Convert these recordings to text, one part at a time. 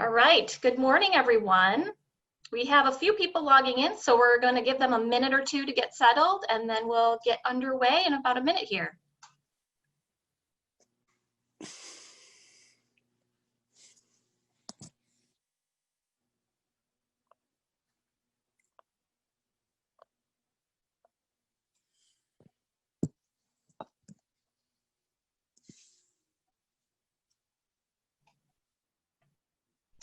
All right, good morning, everyone. We have a few people logging in, so we're going to give them a minute or two to get settled, and then we'll get underway in about a minute here.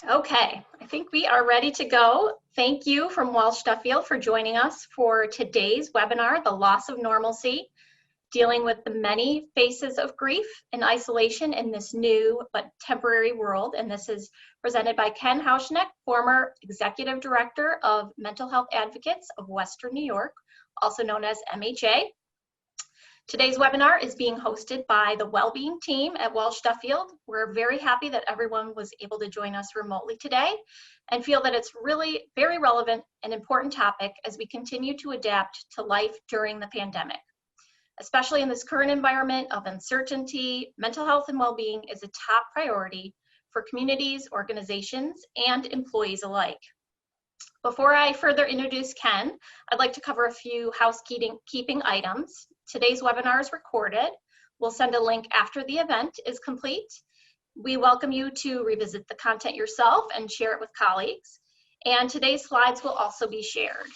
Okay, I think we are ready to go. Thank you from Walsh Duffield for joining us for today's webinar, The Loss of Normalcy, dealing with the many faces of grief and isolation in this new but temporary world. And this is presented by Ken Houseknecht, former Executive Director of Mental Health Advocates of Western New York, also known as MHA. Today's webinar is being hosted by the wellbeing team at Walsh Duffield. We're very happy that everyone was able to join us remotely today and feel that it's really very relevant and important topic as we continue to adapt to life during the pandemic. Especially in this current environment of uncertainty, mental health and well-being is a top priority for communities, organizations, and employees alike. Before I further introduce Ken, I'd like to cover a few housekeeping items. Today's webinar is recorded. We'll send a link after the event is complete. We welcome you to revisit the content yourself and share it with colleagues. And today's slides will also be shared.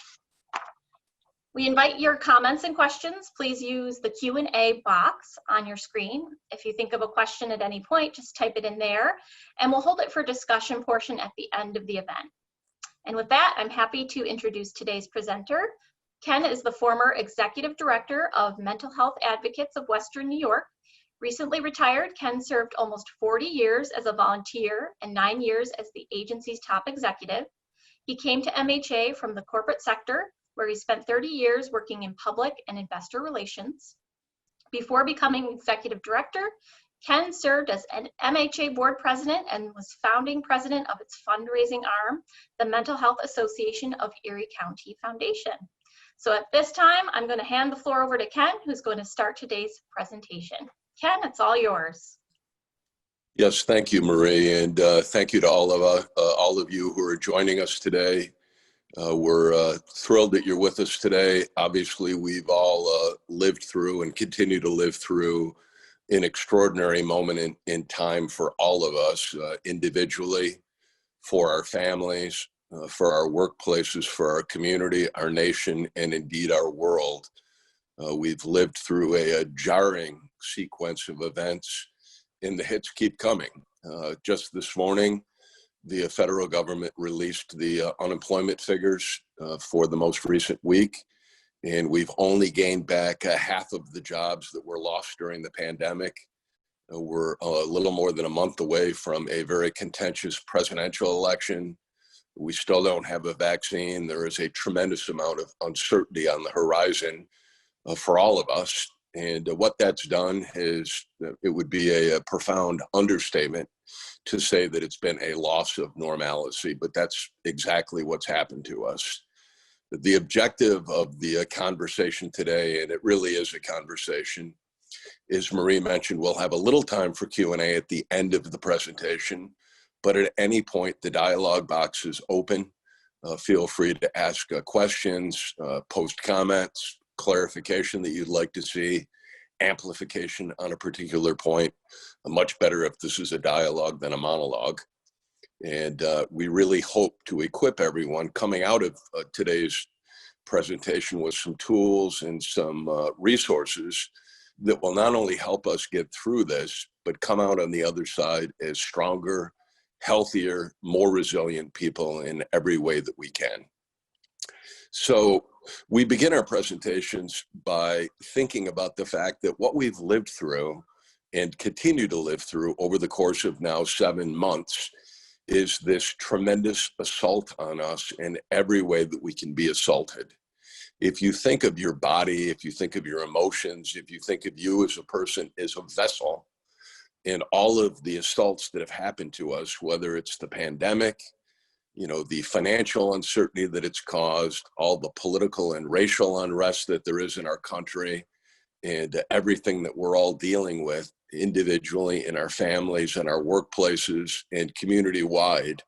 We invite your comments and questions. Please use the Q&A box on your screen. If you think of a question at any point, just type it in there, and we'll hold it for discussion portion at the end of the event. And with that, I'm happy to introduce today's presenter. Ken is the former Executive Director of Mental Health Advocates of Western New York. Recently retired, Ken served almost 40 years as a volunteer and 9 years as the agency's top executive. He came to MHA from the corporate sector, where he spent 30 years working in public and investor relations. Before becoming Executive Director, Ken served as an MHA board president and was founding president of its fundraising arm, the Mental Health Association of Erie County Foundation. So at this time, I'm going to hand the floor over to Ken, who's going to start today's presentation. Ken, it's all yours. Yes, thank you, Marie, and thank you to all of you who are joining us today. We're thrilled that you're with us today. Obviously, we've all lived through and continue to live through an extraordinary moment in time for all of us, individually, for our families, for our workplaces, for our community, our nation, and indeed our world. We've lived through a jarring sequence of events, and the hits keep coming. Just this morning, the federal government released the unemployment figures for the most recent week, and we've only gained back half of the jobs that were lost during the pandemic. We're a little more than a month away from a very contentious presidential election. We still don't have a vaccine. There is a tremendous amount of uncertainty on the horizon for all of us. And what that's done is, it would be a profound understatement to say that it's been a loss of normalcy, but that's exactly what's happened to us. The objective of the conversation today, and it really is a conversation, as Marie mentioned, we'll have a little time for Q&A at the end of the presentation, but at any point, the dialogue box is open. Feel free to ask questions, post comments, clarification that you'd like to see, amplification on a particular point. Much better if this is a dialogue than a monologue. And we really hope to equip everyone coming out of today's presentation with some tools and some resources that will not only help us get through this, but come out on the other side as stronger, healthier, more resilient people in every way that we can. So we begin our presentations by thinking about the fact that what we've lived through and continue to live through over the course of now 7 months is this tremendous assault on us in every way that we can be assaulted. If you think of your body, if you think of your emotions, if you think of you as a person, as a vessel, and all of the assaults that have happened to us, whether it's the pandemic, the financial uncertainty that it's caused, all the political and racial unrest that there is in our country, and everything that we're all dealing with individually, in our families, in our workplaces, and community-wide,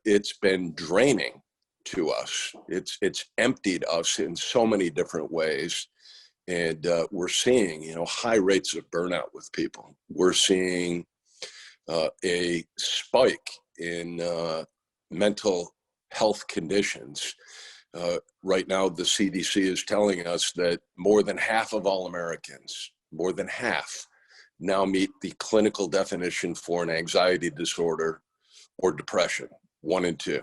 it's been draining to us. It's emptied us in so many different ways. And we're seeing, high rates of burnout with people. We're seeing a spike in mental health conditions. Right now, the CDC is telling us that more than half of all Americans, more than half, now meet the clinical definition for an anxiety disorder or depression, 1 and 2.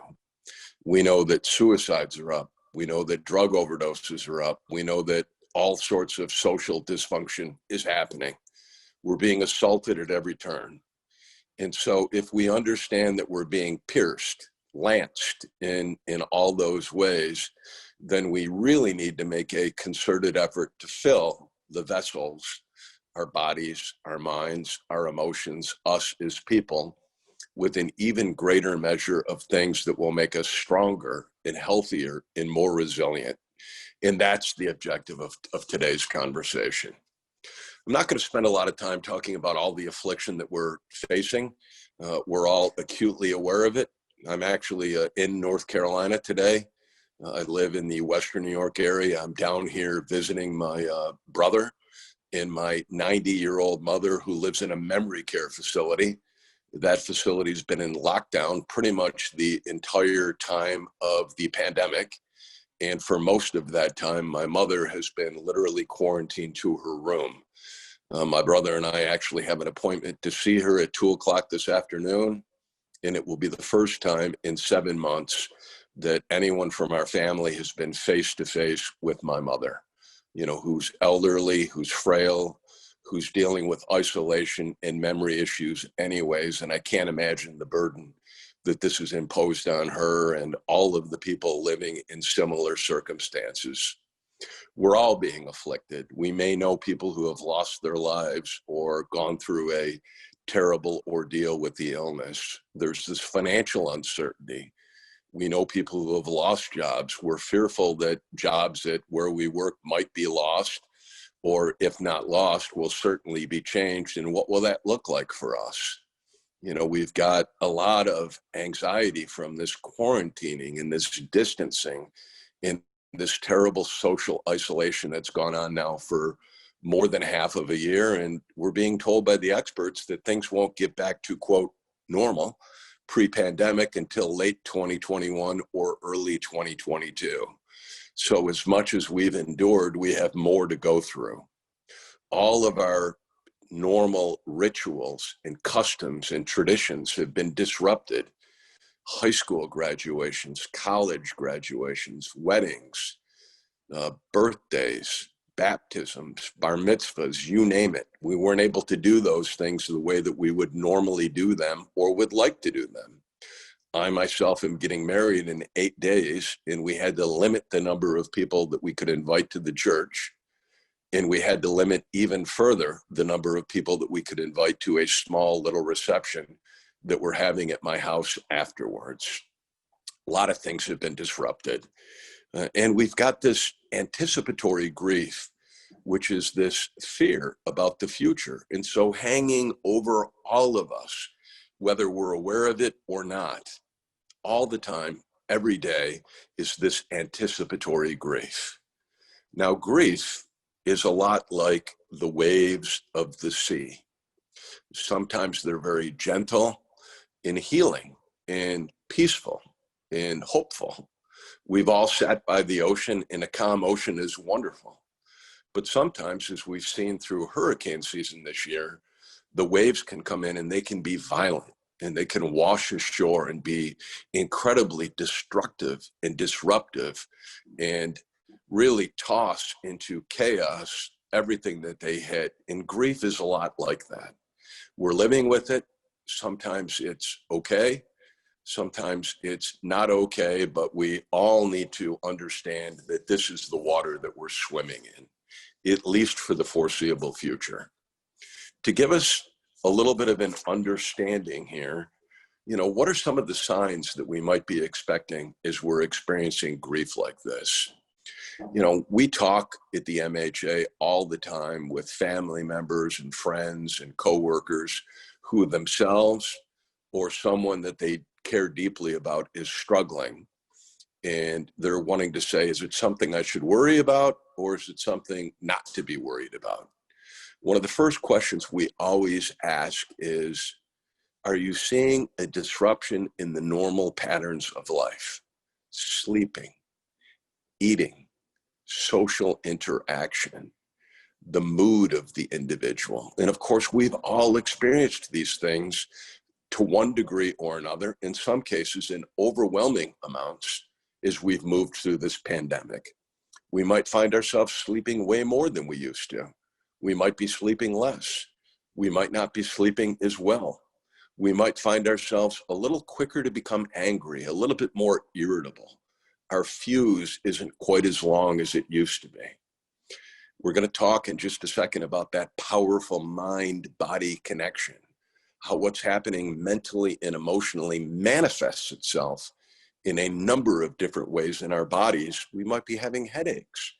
We know that suicides are up. We know that drug overdoses are up. We know that all sorts of social dysfunction is happening. We're being assaulted at every turn. And so if we understand that we're being pierced, lanced in all those ways, then we really need to make a concerted effort to fill the vessels, our bodies, our minds, our emotions, us as people, with an even greater measure of things that will make us stronger and healthier and more resilient. And that's the objective of today's conversation. I'm not going to spend a lot of time talking about all the affliction that we're facing. We're all acutely aware of it. I'm actually in North Carolina today. I live in the Western New York area. I'm down here visiting my brother and my 90-year-old mother who lives in a memory care facility. That facility's been in lockdown pretty much the entire time of the pandemic. And for most of that time, my mother has been literally quarantined to her room. My brother and I actually have an appointment to see her at 2:00 this afternoon. And it will be the first time in 7 months that anyone from our family has been face to face with my mother, who's elderly, who's frail, who's dealing with isolation and memory issues anyways. And I can't imagine the burden that this has imposed on her and all of the people living in similar circumstances. We're all being afflicted. We may know people who have lost their lives or gone through a terrible ordeal with the illness. There's this financial uncertainty. We know people who have lost jobs. We're fearful that jobs at where we work might be lost, or if not lost, will certainly be changed. And what will that look like for us? We've got a lot of anxiety from this quarantining and this distancing and this terrible social isolation that's gone on now for more than half of a year. And we're being told by the experts that things won't get back to, quote, normal pre-pandemic until late 2021 or early 2022. So as much as we've endured, we have more to go through. All of our normal rituals and customs and traditions have been disrupted. High school graduations, college graduations, weddings, birthdays, baptisms, bar mitzvahs, you name it. We weren't able to do those things the way that we would normally do them or would like to do them. I myself am getting married in 8 days, and we had to limit the number of people that we could invite to the church. And we had to limit even further the number of people that we could invite to a small little reception that we're having at my house afterwards. A lot of things have been disrupted. And we've got this anticipatory grief, which is this fear about the future. And so hanging over all of us, whether we're aware of it or not, all the time, every day, is this anticipatory grief. Now, grief is a lot like the waves of the sea. Sometimes they're very gentle and healing and peaceful and hopeful. We've all sat by the ocean, and a calm ocean is wonderful. But sometimes, as we've seen through hurricane season this year, the waves can come in and they can be violent, and they can wash ashore and be incredibly destructive and disruptive and really toss into chaos everything that they hit. And grief is a lot like that. We're living with it. Sometimes it's okay. Sometimes it's not okay, but we all need to understand that this is the water that we're swimming in, at least for the foreseeable future. To give us a little bit of an understanding here, what are some of the signs that we might be expecting as we're experiencing grief like this? You know, we talk at the MHA all the time with family members and friends and coworkers who themselves or someone that they care deeply about is struggling. And they're wanting to say, is it something I should worry about, or is it something not to be worried about? One of the first questions we always ask is, are you seeing a disruption in the normal patterns of life? Sleeping, eating, social interaction, the mood of the individual. And of course, we've all experienced these things to one degree or another, in some cases in overwhelming amounts, as we've moved through this pandemic. We might find ourselves sleeping way more than we used to. We might be sleeping less. We might not be sleeping as well. We might find ourselves a little quicker to become angry, a little bit more irritable. Our fuse isn't quite as long as it used to be. We're going to talk in just a second about that powerful mind-body connection, how what's happening mentally and emotionally manifests itself in a number of different ways in our bodies. We might be having headaches.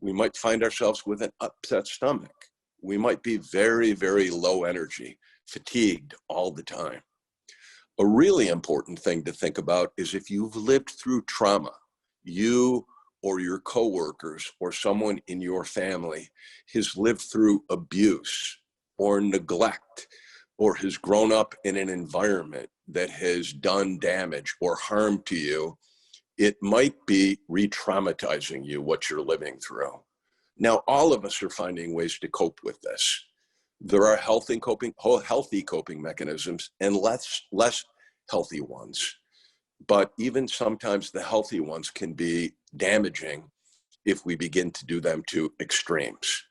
We might find ourselves with an upset stomach. We might be very, very low energy, fatigued all the time. A really important thing to think about is if you've lived through trauma, you or your coworkers or someone in your family has lived through abuse or neglect, or has grown up in an environment that has done damage or harm to you, it might be re-traumatizing you, what you're living through. Now, all of us are finding ways to cope with this. There are healthy coping mechanisms and less healthy ones. But even sometimes the healthy ones can be damaging if we begin to do them to extremes.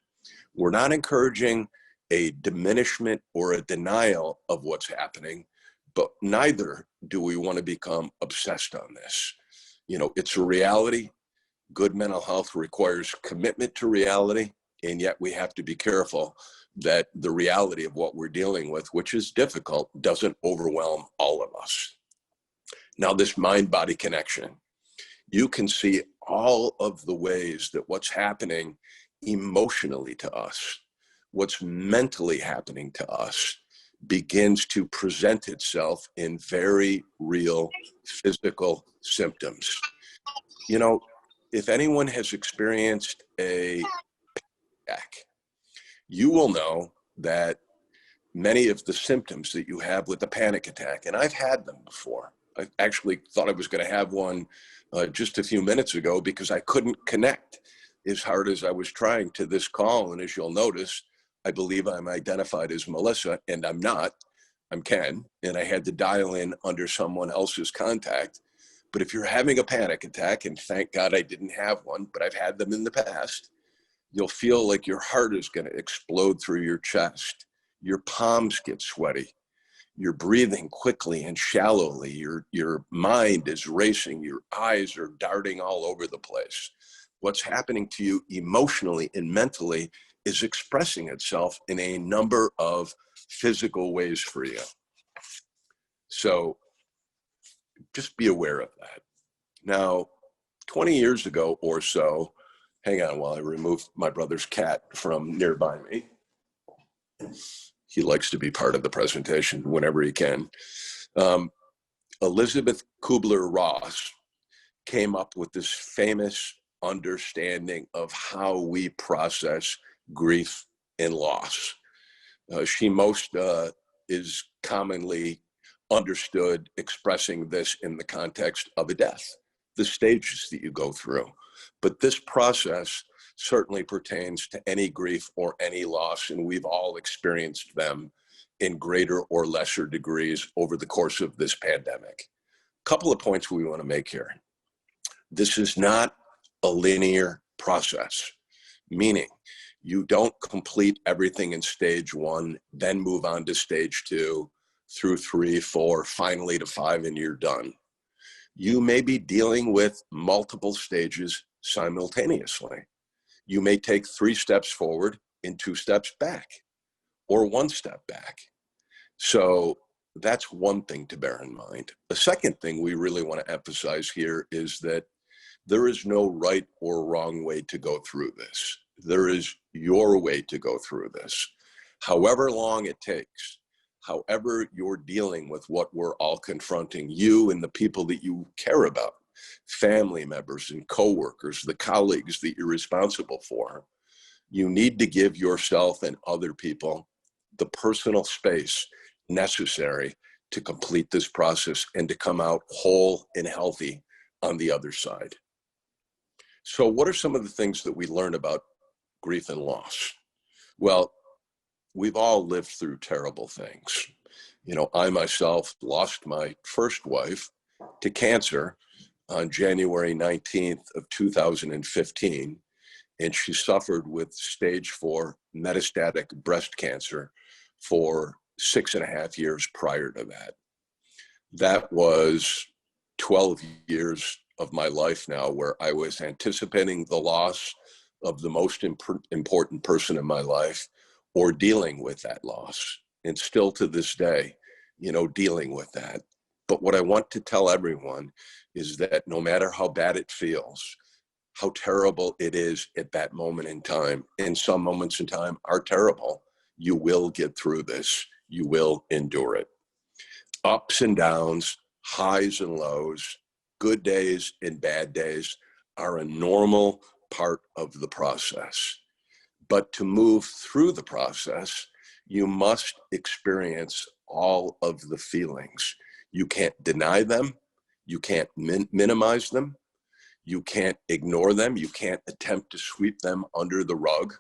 We're not encouraging a diminishment or a denial of what's happening, but neither do we want to become obsessed on this. You know, it's a reality. Good mental health requires commitment to reality, and yet we have to be careful that the reality of what we're dealing with, which is difficult, doesn't overwhelm all of us. Now, this mind-body connection, you can see all of the ways that what's happening emotionally to us, what's mentally happening to us, begins to present itself in very real physical symptoms. You know, if anyone has experienced a panic attack, you will know that many of the symptoms that you have with a panic attack, and I've had them before. I actually thought I was going to have one just a few minutes ago because I couldn't connect as hard as I was trying to this call. And as you'll notice, I believe I'm identified as Melissa, and I'm not. I'm Ken, and I had to dial in under someone else's contact. But if you're having a panic attack, and thank God I didn't have one, but I've had them in the past, you'll feel like your heart is going to explode through your chest. Your palms get sweaty. You're breathing quickly and shallowly. Your mind is racing. Your eyes are darting all over the place. What's happening to you emotionally and mentally is expressing itself in a number of physical ways for you. So just be aware of that. Now, 20 years ago or so, hang on while I remove my brother's cat from nearby me. He likes to be part of the presentation whenever he can. Elizabeth Kubler-Ross came up with this famous understanding of how we process grief and loss. She most is commonly understood expressing this in the context of a death, the stages that you go through. But this process certainly pertains to any grief or any loss, and we've all experienced them in greater or lesser degrees over the course of this pandemic. A couple of points we want to make here. This is not a linear process, meaning you don't complete everything in stage 1, then move on to stage 2, through 3, 4, finally to 5, and you're done. You may be dealing with multiple stages simultaneously. You may take 3 steps forward and 2 steps back, or 1 step back. So that's one thing to bear in mind. The second thing we really want to emphasize here is that There is no right or wrong way to go through this. There is your way to go through this. However long it takes, however you're dealing with what we're all confronting, you and the people that you care about, family members and coworkers, the colleagues that you're responsible for, you need to give yourself and other people the personal space necessary to complete this process and to come out whole and healthy on the other side. So what are some of the things that we learn about grief and loss? Well, we've all lived through terrible things. You know, I myself lost my first wife to cancer on January 19th of 2015, and she suffered with stage 4 metastatic breast cancer for 6.5 years prior to that. That was 12 years of my life now where I was anticipating the loss of the most important person in my life, or dealing with that loss. And still to this day, you know, dealing with that. But what I want to tell everyone is that no matter how bad it feels, how terrible it is at that moment in time, and some moments in time are terrible, you will get through this. You will endure it. Ups and downs, highs and lows, good days and bad days are a normal part of the process. But to move through the process, you must experience all of the feelings. You can't deny them. You can't minimize them. You can't ignore them. You can't attempt to sweep them under the rug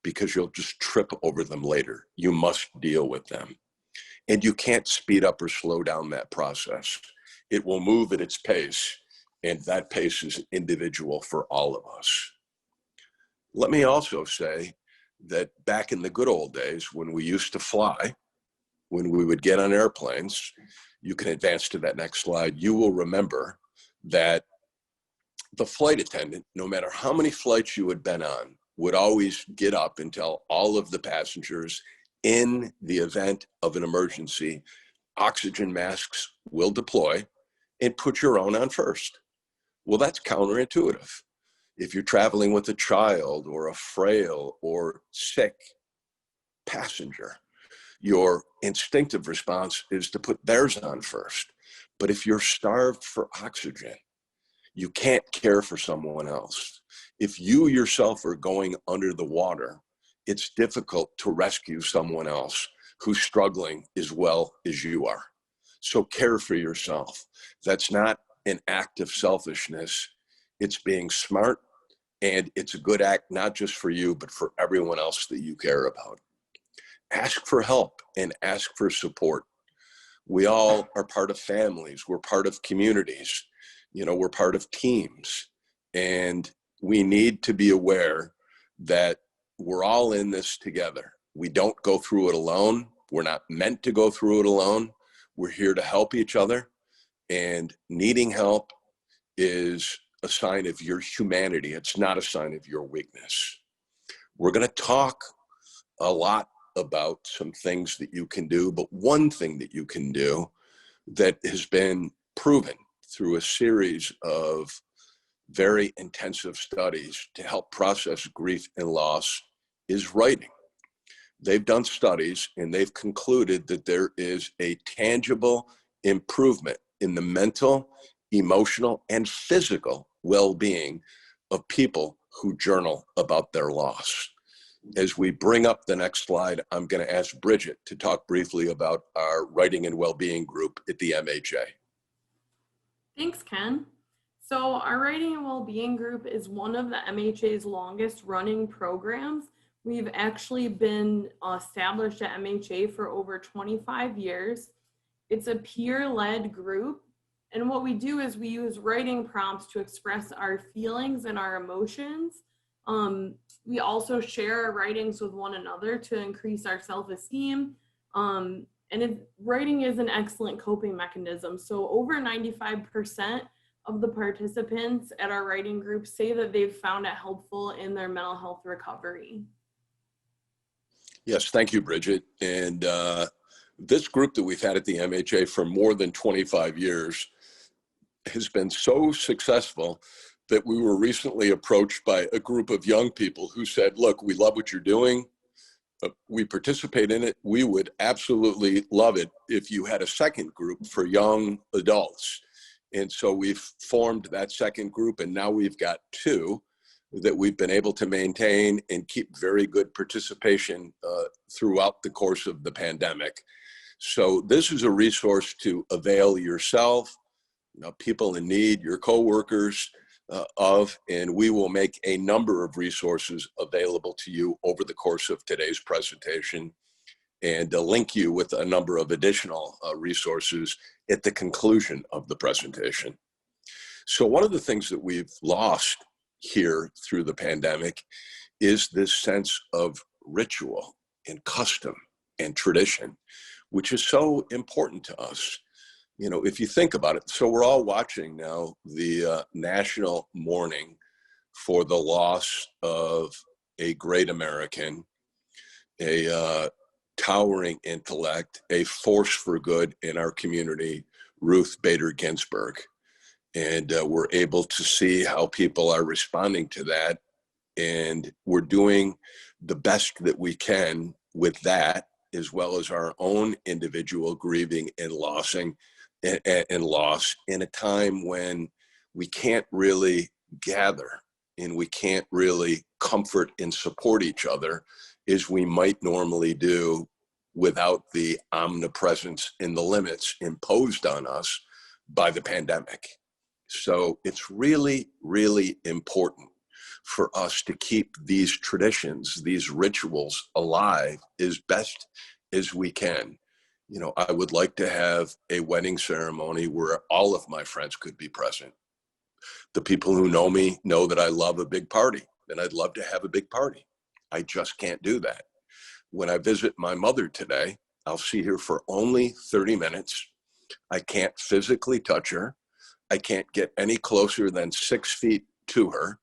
because you'll just trip over them later. You must deal with them. And you can't speed up or slow down that process. It will move at its pace, and that pace is individual for all of us. Let me also say that back in the good old days when we used to fly, when we would get on airplanes, you can advance to that next slide, you will remember that the flight attendant, no matter how many flights you had been on, would always get up and tell all of the passengers, in the event of an emergency, oxygen masks will deploy, and put your own on first. Well, that's counterintuitive. If you're traveling with a child or a frail or sick passenger, your instinctive response is to put theirs on first. But if you're starved for oxygen, you can't care for someone else. If you yourself are going under the water, it's difficult to rescue someone else who's struggling as well as you are. So care for yourself. That's not an act of selfishness. It's being smart, and it's a good act, not just for you, but for everyone else that you care about. Ask for help and ask for support. We all are part of families. We're part of communities. You know, we're part of teams. And we need to be aware that we're all in this together. We don't go through it alone. We're not meant to go through it alone. We're here to help each other. And needing help is a sign of your humanity. It's not a sign of your weakness. We're going to talk a lot about some things that you can do, but one thing that you can do that has been proven through a series of very intensive studies to help process grief and loss is writing. They've done studies and they've concluded that there is a tangible improvement in the mental, emotional, and physical well-being of people who journal about their loss. As we bring up the next slide, I'm going to ask Bridget to talk briefly about our writing and well-being group at the MHA. Thanks, Ken. So our writing and well-being group is one of the MHA's longest running programs. We've actually been established at MHA for over 25 years. It's a peer-led group. And what we do is we use writing prompts to express our feelings and our emotions. We also share our writings with one another to increase our self-esteem. Writing is an excellent coping mechanism. So over 95% of the participants at our writing group say that they've found it helpful in their mental health recovery. Yes, thank you, Bridget. And this group that we've had at the MHA for more than 25 years has been so successful that we were recently approached by a group of young people who said, look, we love what you're doing. We participate in it. We would absolutely love it if you had a second group for young adults. And so we've formed that second group, and now we've got two that we've been able to maintain and keep very good participation throughout the course of the pandemic. So this is a resource to avail yourself, people in need, your coworkers of, and we will make a number of resources available to you over the course of today's presentation, and link you with a number of additional resources at the conclusion of the presentation. So one of the things that we've lost here through the pandemic is this sense of ritual and custom and tradition, which is so important to us. If you think about it, so we're all watching now the national mourning for the loss of a great American, a towering intellect, a force for good in our community, Ruth Bader Ginsburg. And we're able to see how people are responding to that. And we're doing the best that we can with that, as well as our own individual grieving and loss in a time when we can't really gather and we can't really comfort and support each other as we might normally do without the omnipresence and the limits imposed on us by the pandemic. So it's really, really important for us to keep these traditions, these rituals alive as best as we can. I would like to have a wedding ceremony where all of my friends could be present. The people who know me know that I love a big party, and I'd love to have a big party. I just can't do that. When I visit my mother today, I'll see her for only 30 minutes. I can't physically touch her. I can't get any closer than 6 feet to her.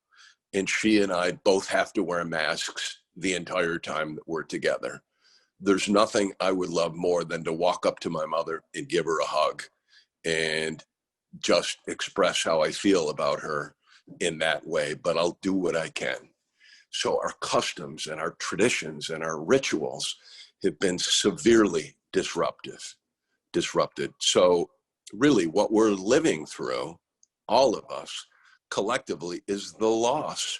And she and I both have to wear masks the entire time that we're together. There's nothing I would love more than to walk up to my mother and give her a hug and just express how I feel about her in that way, but I'll do what I can. So our customs and our traditions and our rituals have been severely disrupted. So really what we're living through, all of us collectively, is the loss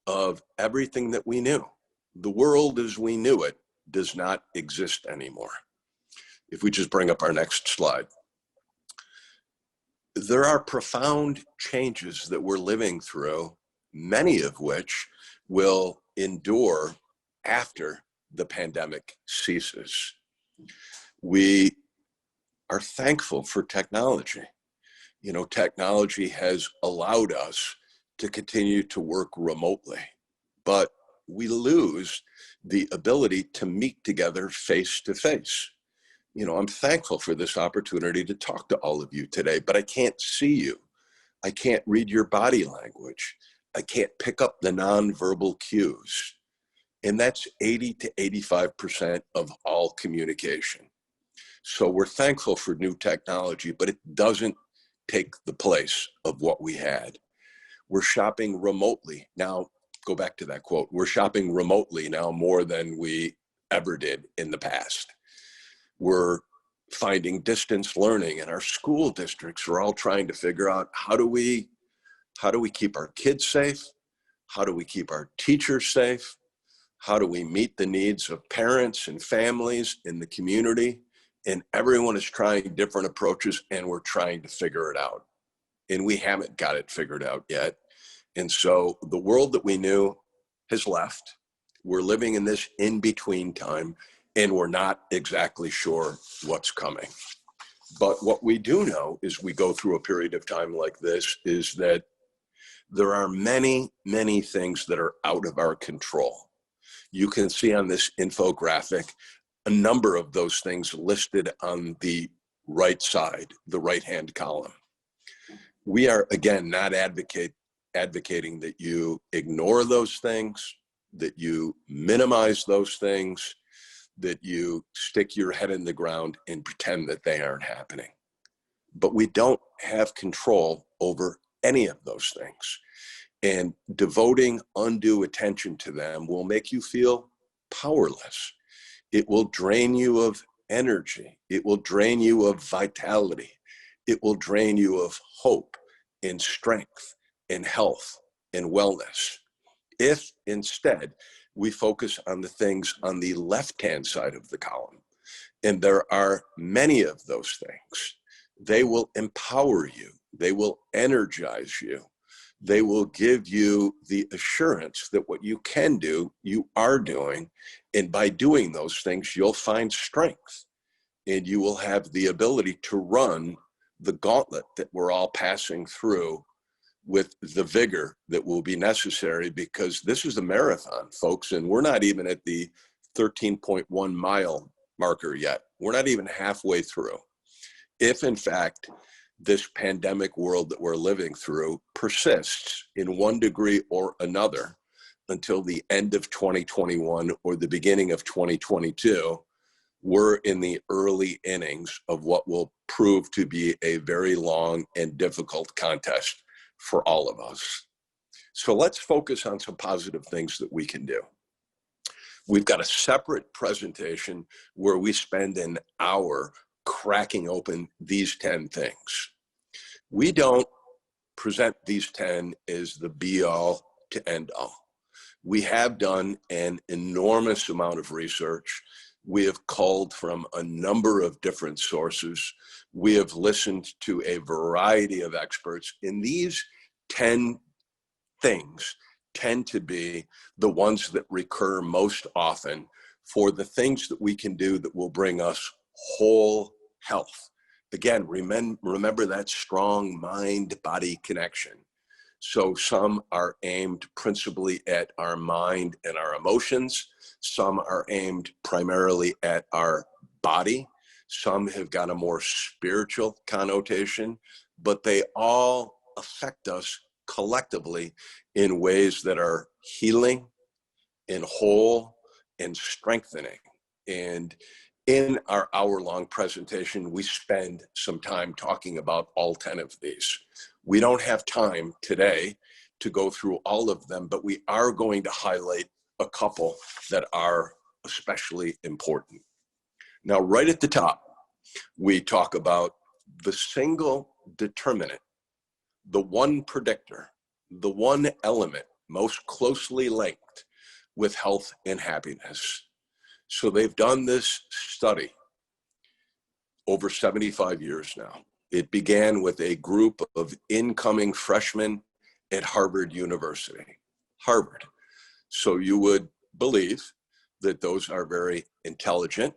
of everything that we knew. The world as we knew it does not exist anymore. If we just bring up our next slide. There are profound changes that we're living through, many of which will endure after the pandemic ceases. We are thankful for technology. Technology has allowed us to continue to work remotely, but we lose the ability to meet together face to face. I'm thankful for this opportunity to talk to all of you today, but I can't see you. I can't read your body language. I can't pick up the nonverbal cues. And that's 80 to 85% of all communication. So we're thankful for new technology, but it doesn't take the place of what we had. We're shopping remotely. Now, go back to that quote. We're shopping remotely now more than we ever did in the past. We're finding distance learning, and our school districts are all trying to figure out how do we keep our kids safe? How do we keep our teachers safe? How do we meet the needs of parents and families in the community? And everyone is trying different approaches, and we're trying to figure it out. And we haven't got it figured out yet. And so the world that we knew has left. We're living in this in-between time, and we're not exactly sure what's coming. But what we do know as we go through a period of time like this is that there are many, many things that are out of our control. You can see on this infographic a number of those things listed on the right side, the right-hand column. We are, again, not advocating that you ignore those things, that you minimize those things, that you stick your head in the ground and pretend that they aren't happening. But we don't have control over any of those things. And devoting undue attention to them will make you feel powerless. It will drain you of energy. It will drain you of vitality. It will drain you of hope and strength and health and wellness. If instead we focus on the things on the left-hand side of the column, and there are many of those things, they will empower you. They will energize you. They will give you the assurance that what you can do, you are doing. And by doing those things, you'll find strength and you will have the ability to run the gauntlet that we're all passing through with the vigor that will be necessary, because this is a marathon, folks, and we're not even at the 13.1 mile marker yet. We're not even halfway through. If in fact, this pandemic world that we're living through persists in one degree or another until the end of 2021 or the beginning of 2022, we're in the early innings of what will prove to be a very long and difficult contest for all of us. So let's focus on some positive things that we can do. We've got a separate presentation where we spend an hour cracking open these 10 things. We don't present these 10 as the be all to end all. We have done an enormous amount of research. We have culled from a number of different sources. We have listened to a variety of experts, and these 10 things tend to be the ones that recur most often for the things that we can do that will bring us whole health. Again, remember that strong mind-body connection. So some are aimed principally at our mind and our emotions. Some are aimed primarily at our body. Some have got a more spiritual connotation, but they all affect us collectively in ways that are healing and whole and strengthening. And in our hour-long presentation, we spend some time talking about all 10 of these. We don't have time today to go through all of them, but we are going to highlight a couple that are especially important. Now, right at the top, we talk about the single determinant, the one predictor, the one element most closely linked with health and happiness. So they've done this study over 75 years now. It began with a group of incoming freshmen at Harvard University. Harvard. So you would believe that those are very intelligent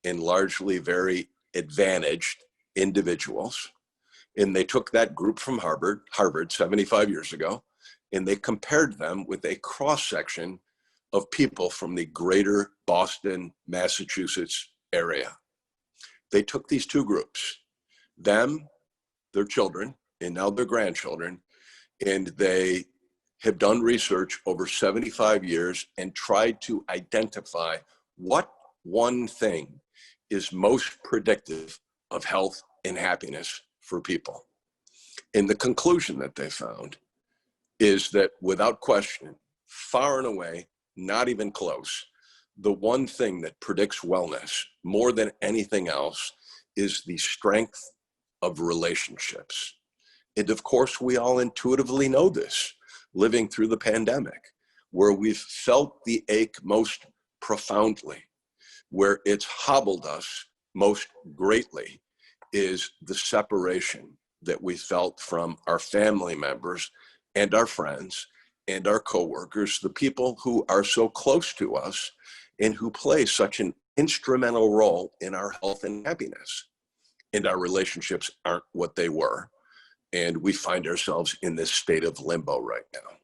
and largely very advantaged individuals. And they took that group from Harvard 75 years ago, and they compared them with a cross-section of people from the greater Boston, Massachusetts area. They took these two groups, them, their children, and now their grandchildren, and they have done research over 75 years and tried to identify what one thing is most predictive of health and happiness for people. And the conclusion that they found is that without question, far and away, not even close, the one thing that predicts wellness more than anything else is the strength of relationships. And of course, we all intuitively know this, living through the pandemic, where we've felt the ache most profoundly, where it's hobbled us most greatly, is the separation that we felt from our family members and our friends and our coworkers, the people who are so close to us and who play such an instrumental role in our health and happiness. And our relationships aren't what they were. And we find ourselves in this state of limbo right now.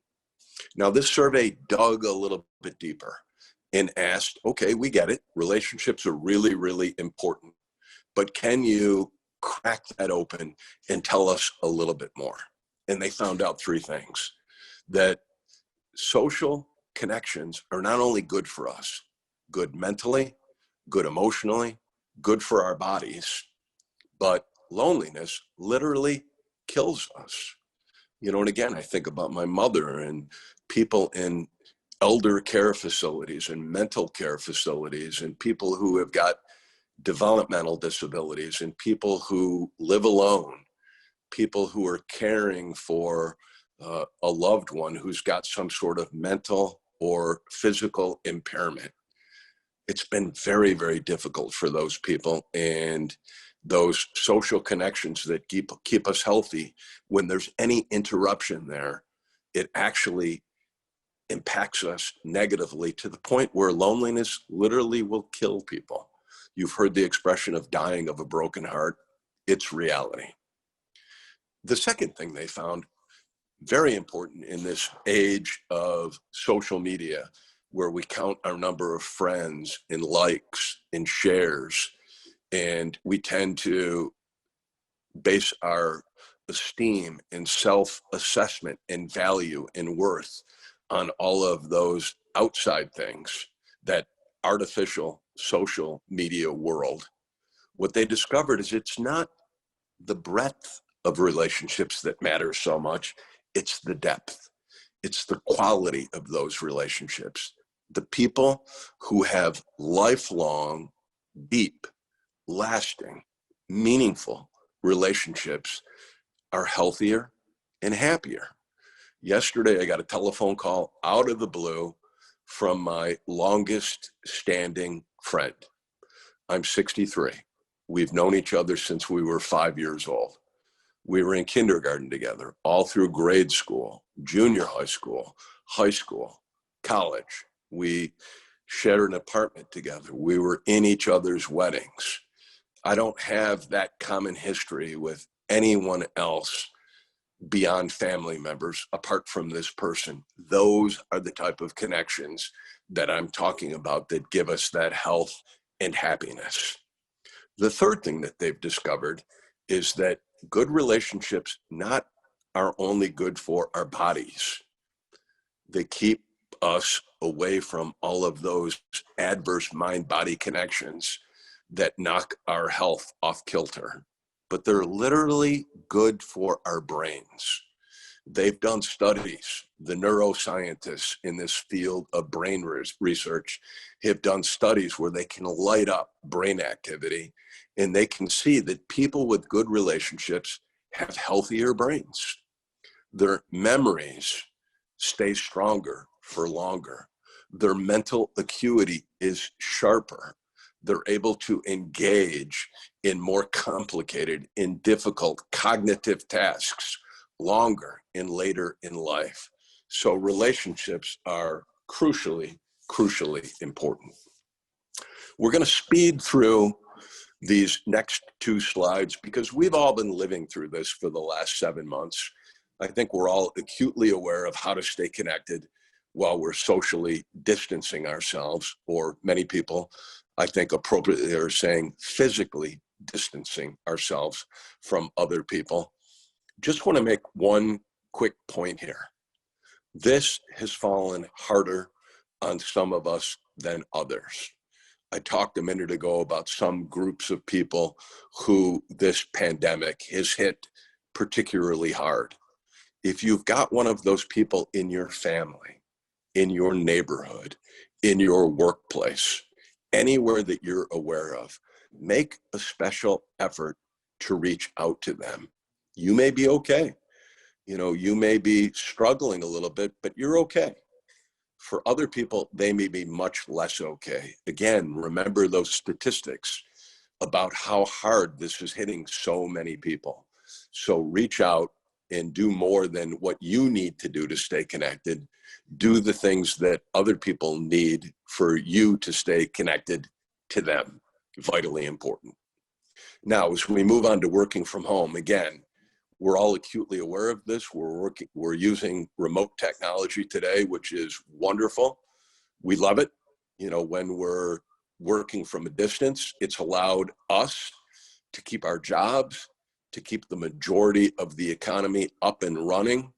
Now, this survey dug a little bit deeper and asked, okay, we get it. Relationships are really, really important. But can you crack that open and tell us a little bit more? And they found out three things: that social connections are not only good for us, good mentally, good emotionally, good for our bodies, but loneliness literally kills us. And again, I think about my mother and people in elder care facilities and mental care facilities and people who have got developmental disabilities and people who live alone, people who are caring for a loved one who's got some sort of mental or physical impairment. It's been very, very difficult for those people, and those social connections that keep us healthy, when there's any interruption there, it actually impacts us negatively to the point where loneliness literally will kill people. You've heard the expression of dying of a broken heart. It's reality. The second thing they found, very important in this age of social media, where we count our number of friends and likes and shares, and we tend to base our esteem and self-assessment and value and worth on all of those outside things, that artificial social media world. What they discovered is it's not the breadth of relationships that matters so much, it's the depth. It's the quality of those relationships. The people who have lifelong, deep, lasting, meaningful relationships are healthier and happier. Yesterday, I got a telephone call out of the blue from my longest standing friend. I'm 63. We've known each other since we were 5 years old. We were in kindergarten together, all through grade school, junior high school, college. We shared an apartment together. We were in each other's weddings. I don't have that common history with anyone else beyond family members, apart from this person. Those are the type of connections that I'm talking about that give us that health and happiness. The third thing that they've discovered is that good relationships not are only good for our bodies. They keep us away from all of those adverse mind-body connections that knock our health off kilter, but they're literally good for our brains. They've done studies. The neuroscientists in this field of brain research have done studies where they can light up brain activity, and they can see that people with good relationships have healthier brains. Their memories stay stronger for longer. Their mental acuity is sharper. They're able to engage in more complicated and difficult cognitive tasks longer and later in life. So relationships are crucially important. We're going to speed through these next two slides because we've all been living through this for the last 7 months. I think we're all acutely aware of how to stay connected while we're socially distancing ourselves, or many people, I think appropriately, are saying physically distancing ourselves from other people. Just want to make one quick point here. This has fallen harder on some of us than others. I talked a minute ago about some groups of people who this pandemic has hit particularly hard. If you've got one of those people in your family, in your neighborhood, in your workplace, anywhere that you're aware of, make a special effort to reach out to them. You may be okay. You may be struggling a little bit, but you're okay. For other people, they may be much less okay. Again, remember those statistics about how hard this is hitting so many people. So reach out and do more than what you need to do to stay connected. Do the things that other people need for you to stay connected to them. Vitally important. Now, as we move on to working from home, again, we're all acutely aware of this. We're using remote technology today, which is wonderful. We love it. When we're working from a distance, it's allowed us to keep our jobs, to keep the majority of the economy up and running,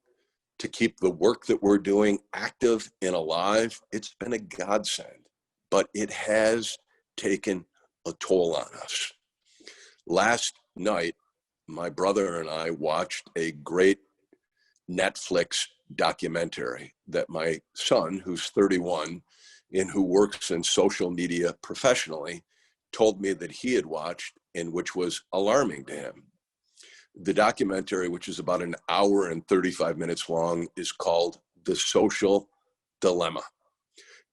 to keep the work that we're doing active and alive. It's been a godsend, but it has taken a toll on us. Last night, my brother and I watched a great Netflix documentary that my son, who's 31 and who works in social media professionally, told me that he had watched and which was alarming to him. The documentary, which is about an hour and 35 minutes long, is called The Social Dilemma.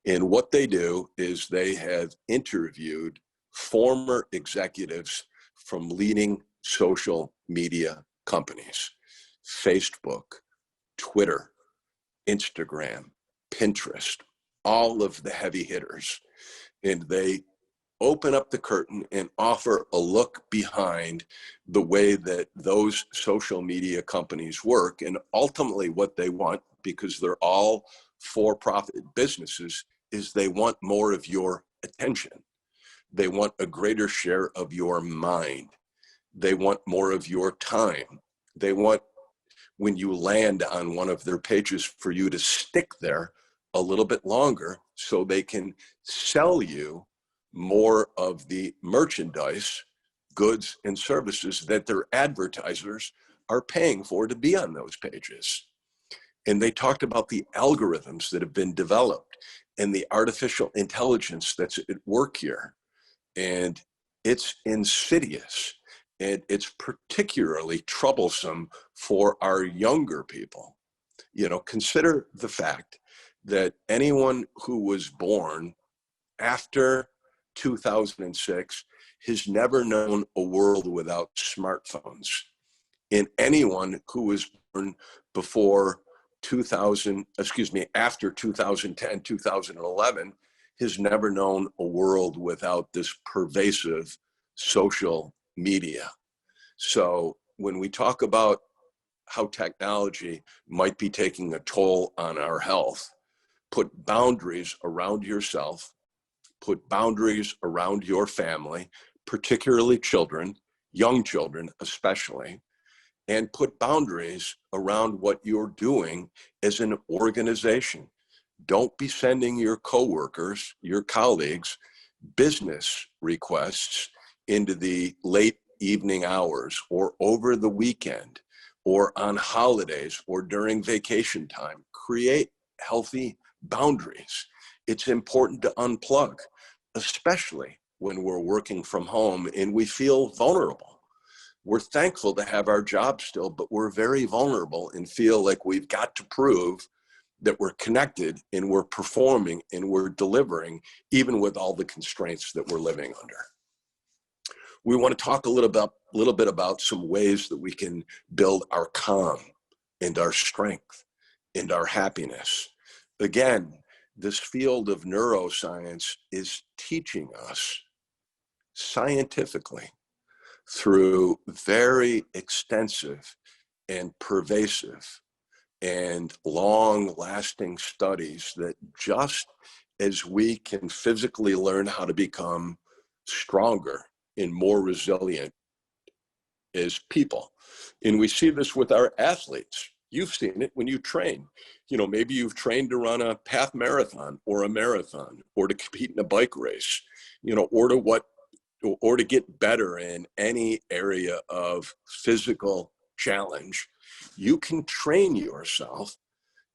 And what they do is they have interviewed former executives from leading social media companies, Facebook, Twitter, Instagram, Pinterest, all of the heavy hitters. And they open up the curtain and offer a look behind the way that those social media companies work. And ultimately what they want, because they're all for-profit businesses, is they want more of your attention. They want a greater share of your mind. They want more of your time. They want, when you land on one of their pages, for you to stick there a little bit longer so they can sell you more of the merchandise, goods, and services that their advertisers are paying for to be on those pages. And they talked about the algorithms that have been developed and the artificial intelligence that's at work here. And it's insidious. And it's particularly troublesome for our younger people. You know, consider the fact that anyone who was born after 2006 has never known a world without smartphones. And anyone who was born before after 2010, 2011, has never known a world without this pervasive social media. So when we talk about how technology might be taking a toll on our health, put boundaries around yourself, put boundaries around your family, particularly children, young children especially, and put boundaries around what you're doing as an organization. Don't be sending your coworkers, your colleagues, business requests into the late evening hours or over the weekend or on holidays or during vacation time. Create healthy boundaries. It's important to unplug, especially when we're working from home and we feel vulnerable. We're thankful to have our job still, but we're very vulnerable and feel like we've got to prove that we're connected and we're performing and we're delivering, even with all the constraints that we're living under. We want to talk a little bit about some ways that we can build our calm and our strength and our happiness. Again, this field of neuroscience is teaching us scientifically through very extensive and pervasive and long-lasting studies that just as we can physically learn how to become stronger and more resilient as people, and we see this with our athletes. You've seen it when you train. You know, maybe you've trained to run a half marathon or a marathon or to compete in a bike race, you know, or to get better in any area of physical challenge. You can train yourself,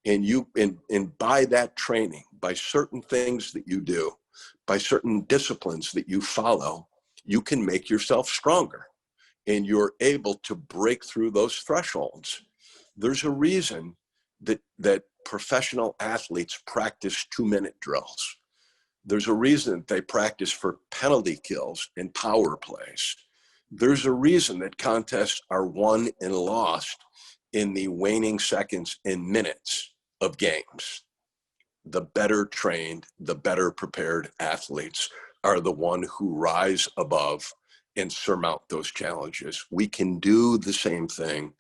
and by that training, by certain things that you do, by certain disciplines that you follow, you can make yourself stronger and you're able to break through those thresholds. There's a reason that professional athletes practice 2-minute drills. There's a reason that they practice for penalty kills and power plays. There's a reason that contests are won and lost in the waning seconds and minutes of games. The better trained, the better prepared athletes are the one who rise above and surmount those challenges. We can do the same thing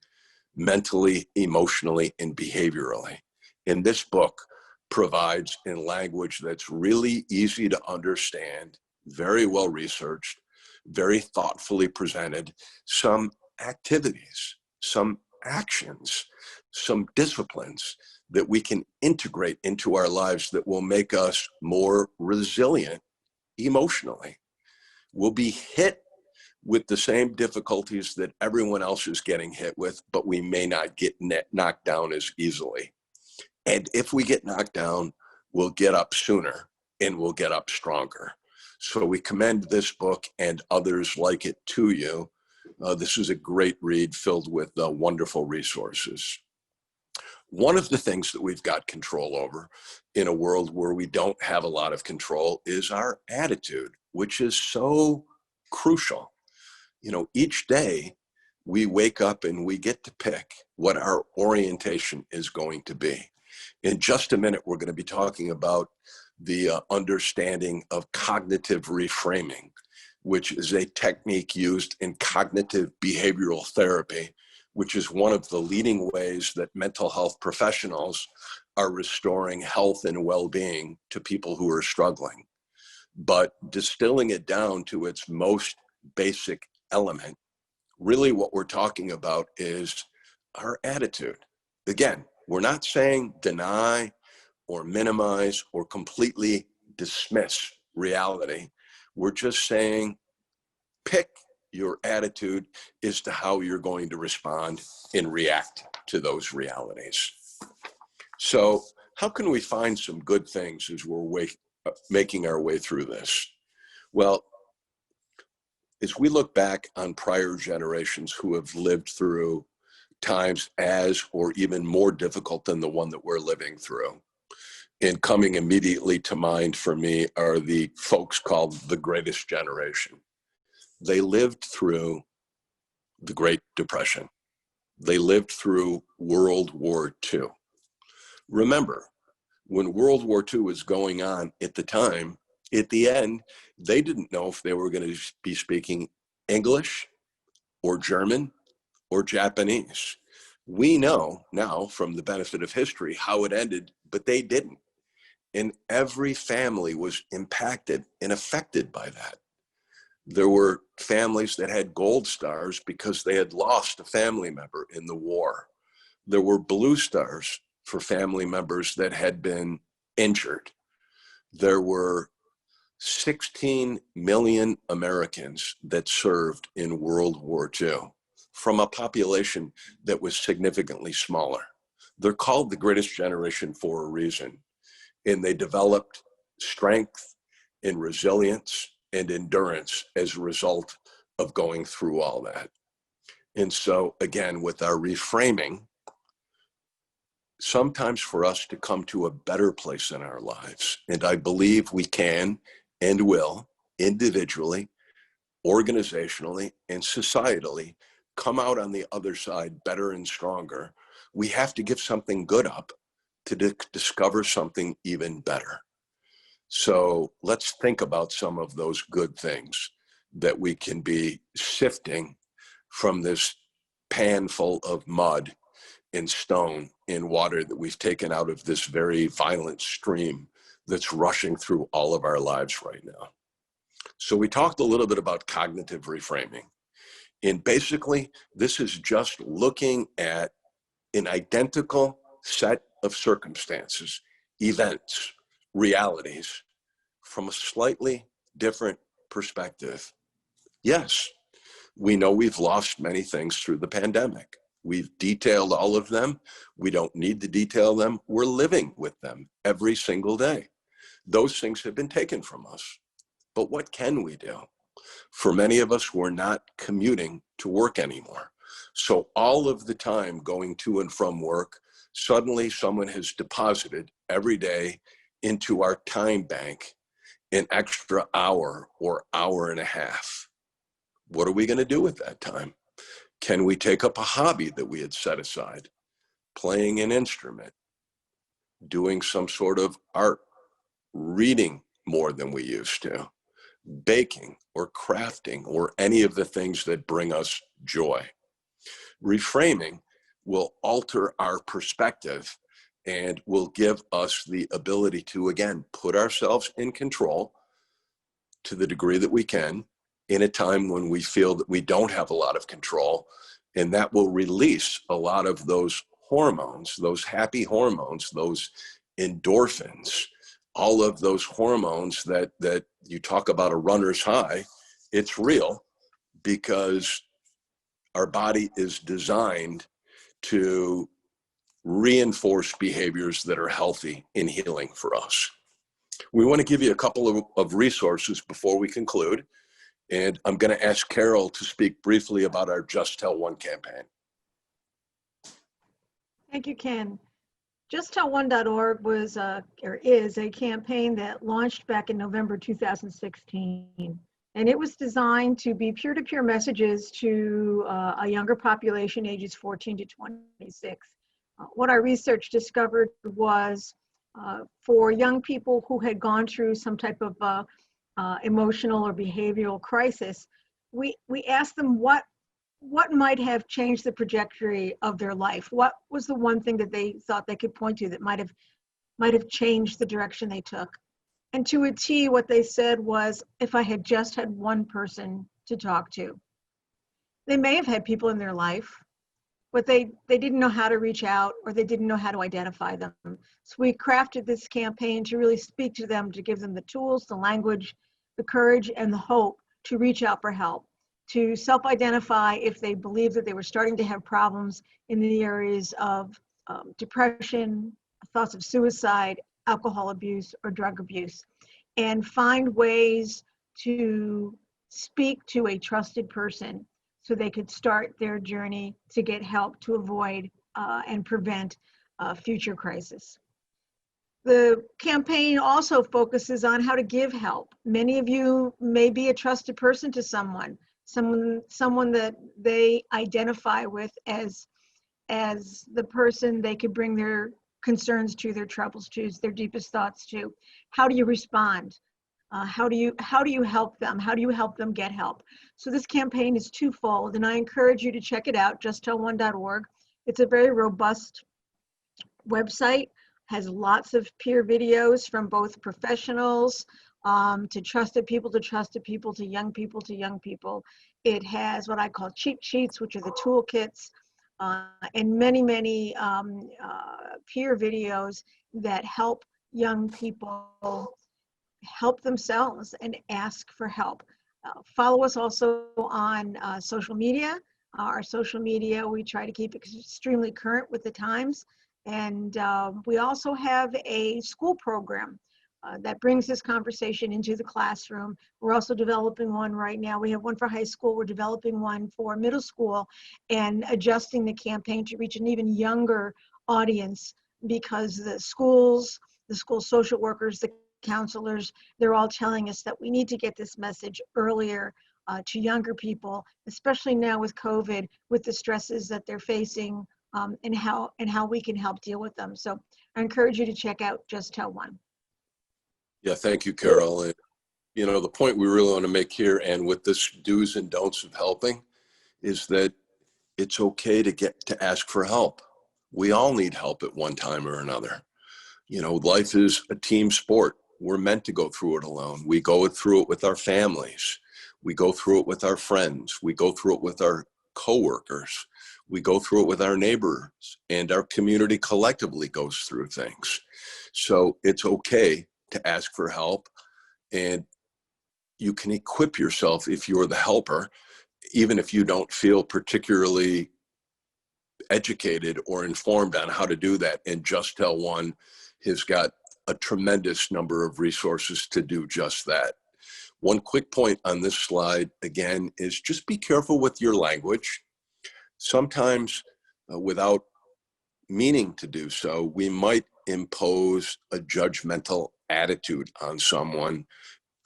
mentally, emotionally, and behaviorally. And this book provides, in language that's really easy to understand, very well researched, very thoughtfully presented, some activities, some actions, some disciplines that we can integrate into our lives that will make us more resilient emotionally. We'll be hit with the same difficulties that everyone else is getting hit with, but we may not get knocked down as easily. And if we get knocked down, we'll get up sooner and we'll get up stronger. So we commend this book and others like it to you. This is a great read filled with wonderful resources. One of the things that we've got control over in a world where we don't have a lot of control is our attitude, which is so crucial. You know, each day we wake up and we get to pick what our orientation is going to be. In just a minute, we're going to be talking about the understanding of cognitive reframing, which is a technique used in cognitive behavioral therapy, which is one of the leading ways that mental health professionals are restoring health and well-being to people who are struggling. But distilling it down to its most basic element, really what we're talking about is our attitude. Again, we're not saying deny or minimize or completely dismiss reality. We're just saying pick your attitude as to how you're going to respond and react to those realities. So how can we find some good things as we're making our way through this? Well, as we look back on prior generations who have lived through times as or even more difficult than the one that we're living through, and coming immediately to mind for me are the folks called the greatest generation. They lived through the Great Depression. They lived through World War II. Remember, when World War II was going on at the time, at the end, they didn't know if they were going to be speaking English or German or Japanese. We know now from the benefit of history how it ended, but they didn't. And every family was impacted and affected by that. There were families that had gold stars because they had lost a family member in the war. There were blue stars for family members that had been injured. There were 16 million Americans that served in World War II from a population that was significantly smaller. They're called the greatest generation for a reason. And they developed strength and resilience and endurance as a result of going through all that. And so again, with our reframing, sometimes for us to come to a better place in our lives, and I believe we can and will individually, organizationally, and societally come out on the other side better and stronger, we have to give something good up to discover something even better. So let's think about some of those good things that we can be sifting from this pan full of mud and stone and water that we've taken out of this very violent stream that's rushing through all of our lives right now. So we talked a little bit about cognitive reframing. And basically, this is just looking at an identical set of circumstances, events, realities, from a slightly different perspective. Yes, we know we've lost many things through the pandemic. We've detailed all of them. We don't need to detail them. We're living with them every single day. Those things have been taken from us. But what can we do? For many of us, we're not commuting to work anymore. So all of the time going to and from work, suddenly someone has deposited every day into our time bank an extra hour or hour and a half. What are we going to do with that time? Can we take up a hobby that we had set aside? Playing an instrument, doing some sort of art, reading more than we used to, baking or crafting, or any of the things that bring us joy. Reframing will alter our perspective and will give us the ability to, again, put ourselves in control to the degree that we can in a time when we feel that we don't have a lot of control. And that will release a lot of those hormones, those happy hormones, those endorphins, all of those hormones that you talk about a runner's high. It's real, because our body is designed to reinforce behaviors that are healthy and healing for us. We want to give you a couple of resources before we conclude. And I'm going to ask Carol to speak briefly about our Just Tell One campaign. Thank you, Ken. JustTell1.org was or is a campaign that launched back in November 2016. And it was designed to be peer-to-peer messages to a younger population, ages 14 to 26. What our research discovered was for young people who had gone through some type of emotional or behavioral crisis, we asked them what might have changed the trajectory of their life. What was the one thing that they thought they could point to that might have changed the direction they took? And to a T, what they said was, if I had just had one person to talk to. They may have had people in their life, but they didn't know how to reach out, or they didn't know how to identify them. So we crafted this campaign to really speak to them, to give them the tools, the language, the courage, and the hope to reach out for help, to self-identify if they believed that they were starting to have problems in the areas of depression, thoughts of suicide, alcohol abuse, or drug abuse, and find ways to speak to a trusted person so they could start their journey to get help to avoid and prevent future crisis. The campaign also focuses on how to give help. Many of you may be a trusted person to someone that they identify with as the person they could bring their concerns to, their troubles to, their deepest thoughts to. How do you respond? How do you help them? How do you help them get help? So this campaign is twofold, and I encourage you to check it out, justtell1.org. It's a very robust website, has lots of peer videos from both professionals to trusted people to young people. It has what I call cheat sheets, which are the toolkits, and many peer videos that help young people help themselves and ask for help. Follow us also on social media. Our social media, we try to keep extremely current with the times. And we also have a school program that brings this conversation into the classroom. We're also developing one right now. We have one for high school. We're developing one for middle school and adjusting the campaign to reach an even younger audience, because the school social workers, the counselors, they're all telling us that we need to get this message earlier to younger people, especially now with COVID, with the stresses that they're facing, and how we can help deal with them. So I encourage you to check out Just Tell One. Yeah, thank you, Carol. And, you know, the point we really want to make here, and with this do's and don'ts of helping, is that it's okay to ask for help. We all need help at one time or another. You know, life is a team sport. We're meant to go through it alone. We go through it with our families. We go through it with our friends. We go through it with our coworkers. We go through it with our neighbors, and our community collectively goes through things. So it's okay to ask for help, and you can equip yourself if you're the helper, even if you don't feel particularly educated or informed on how to do that. And Just Tell One has got a tremendous number of resources to do just that. One quick point on this slide, again, is just be careful with your language. Sometimes, without meaning to do so, we might impose a judgmental attitude on someone.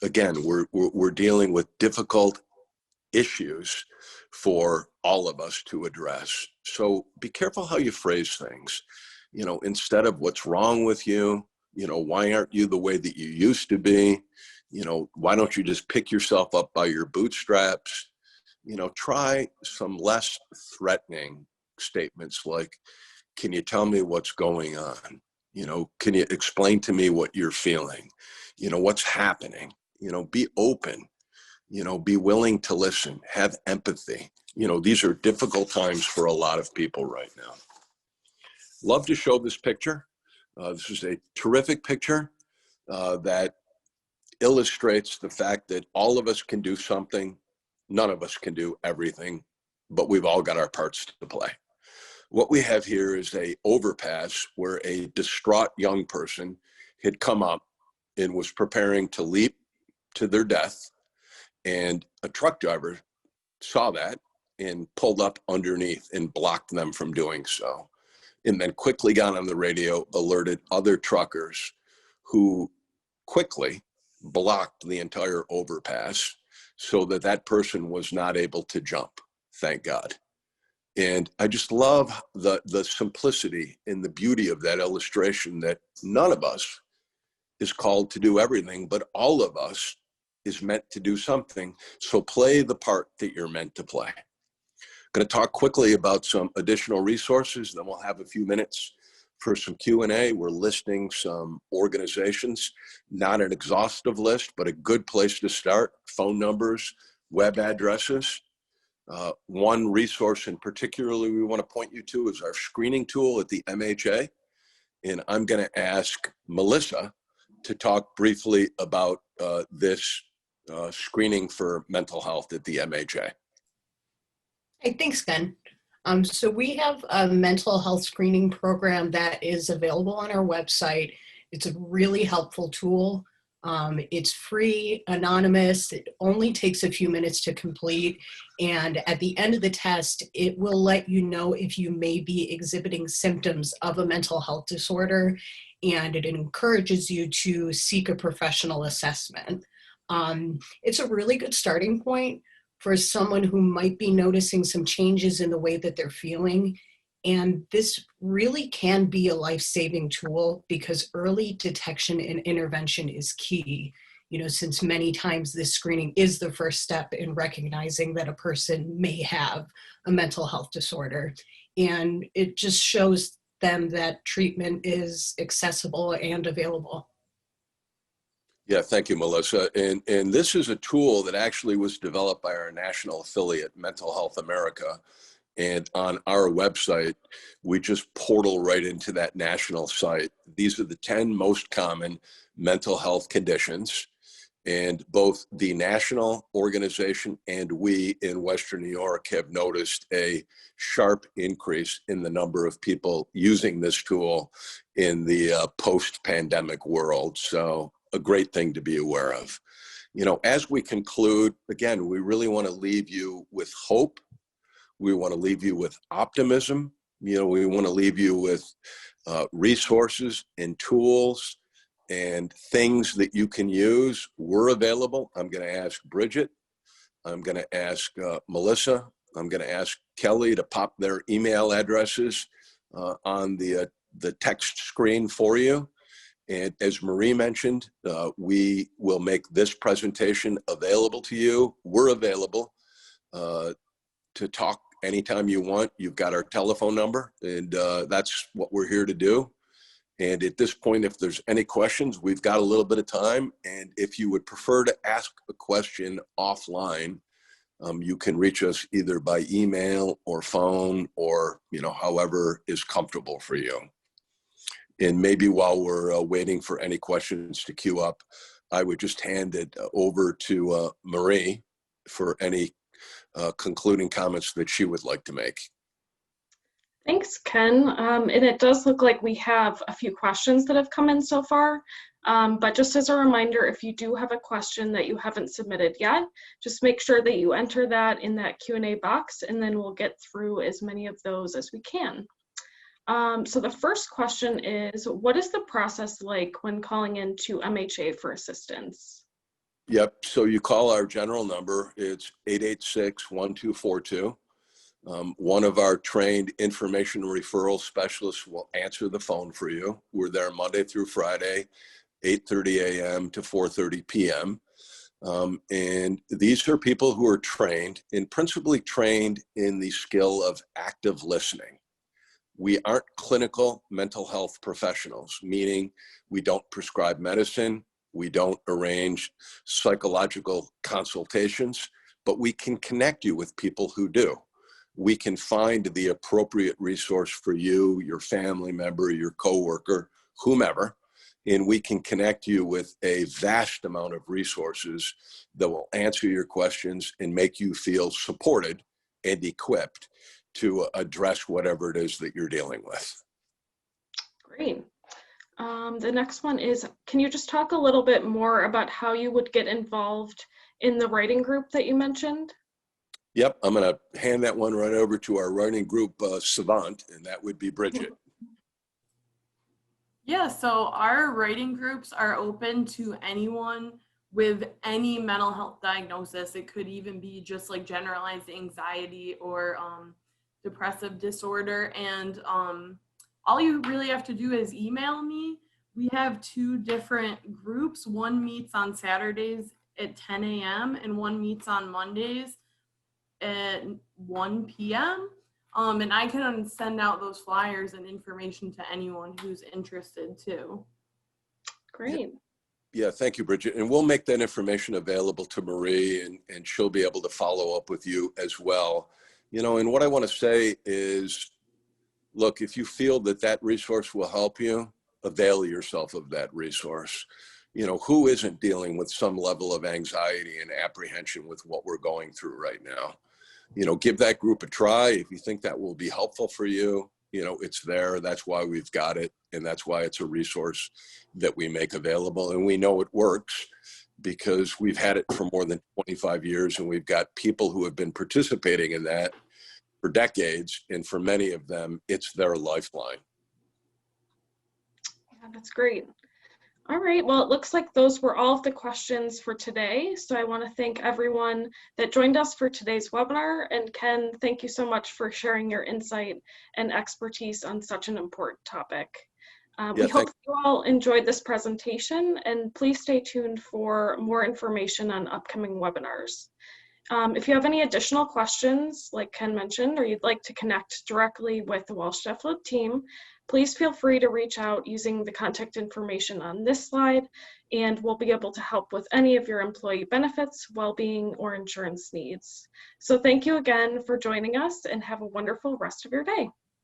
Again, we're dealing with difficult issues for all of us to address. So be careful how you phrase things. You know, instead of "what's wrong with you?" You know, "why aren't you the way that you used to be?" You know, "why don't you just pick yourself up by your bootstraps?" You know, try some less threatening statements like, "Can you tell me what's going on? You know, can you explain to me what you're feeling? You know, what's happening?" You know, be open. You know, be willing to listen, have empathy. You know, these are difficult times for a lot of people right now. Love to show this picture. This is a terrific picture that illustrates the fact that all of us can do something None of us can do everything, but we've all got our parts to play. What we have here is a overpass where a distraught young person had come up and was preparing to leap to their death. And a truck driver saw that and pulled up underneath and blocked them from doing so. And then quickly got on the radio, alerted other truckers who quickly blocked the entire overpass so that that person was not able to jump, thank God. And I just love the simplicity and the beauty of that illustration, that none of us is called to do everything, but all of us is meant to do something. So play the part that you're meant to play. I'm going to talk quickly about some additional resources, then we'll have a few minutes for some Q&A. We're listing some organizations, not an exhaustive list, but a good place to start: phone numbers, web addresses. One resource in particularly we want to point you to is our screening tool at the MHA. And I'm going to ask Melissa to talk briefly about this screening for mental health at the MHA. Hey, thanks, Ken. So we have a mental health screening program that is available on our website. It's a really helpful tool. It's free, anonymous. It only takes a few minutes to complete. And at the end of the test, it will let you know if you may be exhibiting symptoms of a mental health disorder, and it encourages you to seek a professional assessment. It's a really good starting point for someone who might be noticing some changes in the way that they're feeling. And this really can be a life-saving tool, because early detection and intervention is key. You know, since many times this screening is the first step in recognizing that a person may have a mental health disorder. And it just shows them that treatment is accessible and available. Yeah, thank you, Melissa. And this is a tool that actually was developed by our national affiliate, Mental Health America. And on our website, we just portal right into that national site. These are the 10 most common mental health conditions. And both the national organization and we in Western New York have noticed a sharp increase in the number of people using this tool in the post-pandemic world. So a great thing to be aware of. You know, as we conclude, again, we really want to leave you with hope. We want to leave you with optimism. You know, we want to leave you with resources and tools and things that you can use. We're available. I'm going to ask Bridget. I'm going to ask Melissa. I'm going to ask Kelly to pop their email addresses on the text screen for you. And as Marie mentioned, we will make this presentation available to you. We're available to talk anytime you want. You've got our telephone number, and that's what we're here to do. And at this point, if there's any questions, we've got a little bit of time. And if you would prefer to ask a question offline, you can reach us either by email or phone, or, you know, however is comfortable for you. And maybe while we're waiting for any questions to queue up, I would just hand it over to Marie for any concluding comments that she would like to make. Thanks, Ken. And it does look like we have a few questions that have come in so far. But just as a reminder, if you do have a question that you haven't submitted yet, just make sure that you enter that in that Q&A box, and then we'll get through as many of those as we can. So the first question is, what is the process like when calling into MHA for assistance? Yep, so you call our general number. It's 886-1242. One of our trained information referral specialists will answer the phone for you. We're there Monday through Friday, 8:30 a.m. to 4:30 p.m. And these are people who are trained, and principally trained in the skill of active listening. We aren't clinical mental health professionals, meaning we don't prescribe medicine, we don't arrange psychological consultations, but we can connect you with people who do. We can find the appropriate resource for you, your family member, your coworker, whomever, and we can connect you with a vast amount of resources that will answer your questions and make you feel supported and equipped to address whatever it is that you're dealing with. Great. The next one is, can you just talk a little bit more about how you would get involved in the writing group that you mentioned? Yep, I'm going to hand that one right over to our writing group savant, and that would be Bridget. Yeah, so our writing groups are open to anyone with any mental health diagnosis. It could even be just like generalized anxiety or depressive disorder. And all you really have to do is email me. We have 2 different groups. One meets on Saturdays at 10 a.m. and one meets on Mondays at 1 p.m. And I can send out those flyers and information to anyone who's interested too. Great. Yeah, thank you, Bridget. And we'll make that information available to Marie, and she'll be able to follow up with you as well. You know, and what I want to say is, look, if you feel that that resource will help you, avail yourself of that resource. You know, who isn't dealing with some level of anxiety and apprehension with what we're going through right now? You know, give that group a try. If you think that will be helpful for you, you know, it's there. That's why we've got it. And that's why it's a resource that we make available. And we know it works because we've had it for more than 25 years. And we've got people who have been participating in that for decades. And for many of them, it's their lifeline. Yeah, that's great. All right, well, it looks like those were all of the questions for today. So I want to thank everyone that joined us for today's webinar. And Ken, thank you so much for sharing your insight and expertise on such an important topic. We hope you all enjoyed this presentation, and please stay tuned for more information on upcoming webinars. If you have any additional questions, like Ken mentioned, or you'd like to connect directly with the Walsh-Sheffield team, please feel free to reach out using the contact information on this slide, and we'll be able to help with any of your employee benefits, well-being, or insurance needs. So thank you again for joining us, and have a wonderful rest of your day.